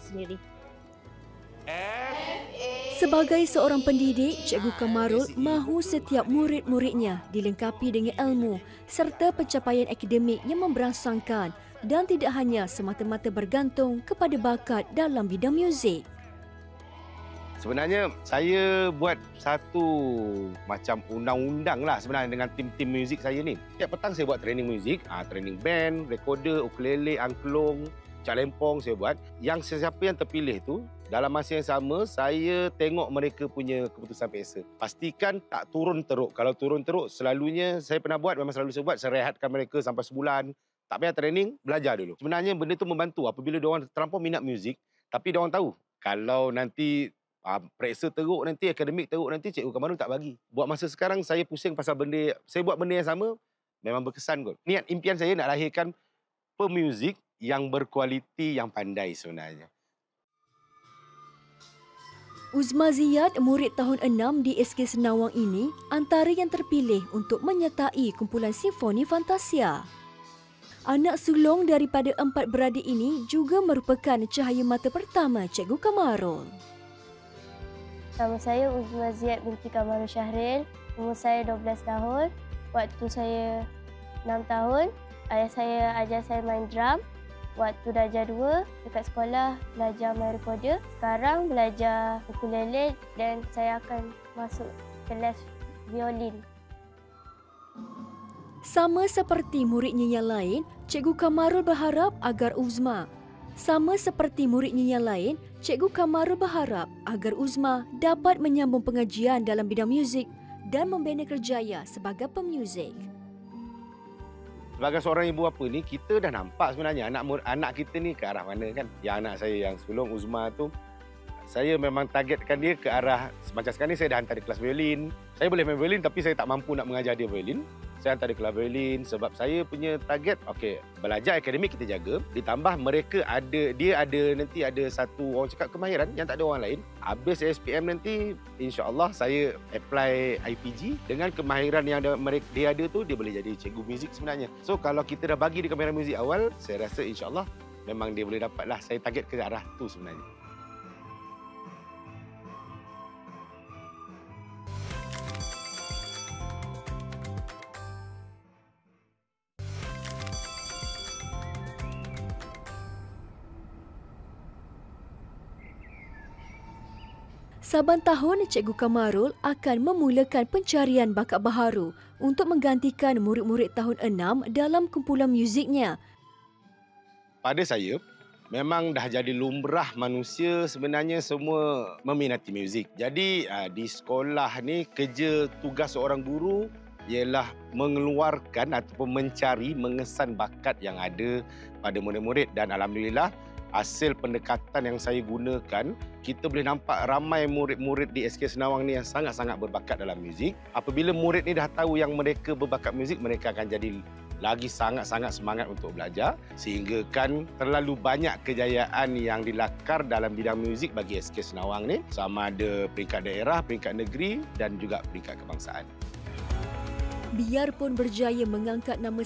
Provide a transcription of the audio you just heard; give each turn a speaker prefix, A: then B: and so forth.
A: sendiri.
B: Sebagai seorang pendidik, Cikgu Kamarul mahu setiap murid-muridnya dilengkapi dengan ilmu serta pencapaian akademik yang memberangsangkan dan tidak hanya semata-mata bergantung kepada bakat dalam bidang muzik.
C: Sebenarnya saya buat satu macam undang-undang lah sebenarnya dengan tim-tim muzik saya ni. Setiap petang saya buat training muzik, training band, recorder, ukulele, angklung, cak lempong saya buat. Yang sesiapa yang terpilih tu, dalam masa yang sama saya tengok mereka punya keputusan PSA. Pastikan tak turun teruk. Kalau turun teruk selalunya saya pernah buat, memang selalu saya buat, saya rehatkan mereka sampai sebulan. Tak payah training, belajar dulu. Sebenarnya benda tu membantu apabila diorang terlampau minat muzik, tapi diorang tahu kalau nanti periksa teruk nanti, akademik teruk nanti, Cikgu Kamarul tak bagi. Buat masa sekarang saya pusing pasal benda, saya buat benda yang sama, memang berkesan kot. Niat impian saya nak lahirkan pemuzik yang berkualiti, yang pandai sebenarnya.
B: Uzma Ziyad, murid tahun 6 di SK Senawang ini, antara yang terpilih untuk menyertai kumpulan Simfoni Fantasia. Anak sulung daripada 4 beradik ini juga merupakan cahaya mata pertama Cikgu Kamarul.
D: Nama saya Uzma Ziyad binti Kamarul Syahril. Umur saya 12 tahun. Waktu saya 6 tahun, ayah saya ajar saya main drum. Waktu darjah 2, dekat sekolah belajar main recorder. Sekarang belajar ukulele dan saya akan masuk kelas violin.
B: Sama seperti muridnya yang lain, Cikgu Kamarul berharap agar Uzma agar Uzma dapat menyambung pengajian dalam bidang muzik dan membina kerjaya sebagai pemuzik.
C: Sebagai seorang ibu bapa ni, kita dah nampak sebenarnya anak kita ni ke arah mana kan. Yang anak saya yang sulung Uzma tu, saya memang targetkan dia ke arah, macam sekarang ni saya dah hantar dia kelas violin. Saya boleh main violin tapi saya tak mampu nak mengajar dia violin. Saya hantar dia kelas violin sebab saya punya target, okey, belajar akademik kita jaga, ditambah mereka dia nanti ada satu orang cakap kemahiran yang tak ada orang lain. Habis SPM nanti, insya-Allah saya apply IPG dengan kemahiran yang dia ada tu, dia boleh jadi cikgu muzik sebenarnya. So kalau kita dah bagi dia kemahiran muzik awal, saya rasa insya-Allah memang dia boleh dapatlah. Saya target ke arah tu sebenarnya.
B: Saban tahun, Cikgu Kamarul akan memulakan pencarian bakat baharu untuk menggantikan murid-murid tahun 6 dalam kumpulan muziknya.
C: Pada saya, memang dah jadi lumrah manusia sebenarnya semua meminati muzik. Jadi di sekolah ni, kerja tugas seorang guru ialah mengeluarkan ataupun mencari, mengesan bakat yang ada pada murid-murid. Dan alhamdulillah, hasil pendekatan yang saya gunakan, kita boleh nampak ramai murid-murid di SK Senawang ni yang sangat-sangat berbakat dalam muzik. Apabila murid ni dah tahu yang mereka berbakat muzik, mereka akan jadi lagi sangat-sangat semangat untuk belajar, sehingga kan terlalu banyak kejayaan yang dilakar dalam bidang muzik bagi SK Senawang ni, sama ada peringkat daerah, peringkat negeri dan juga peringkat kebangsaan.
B: Biarpun berjaya mengangkat nama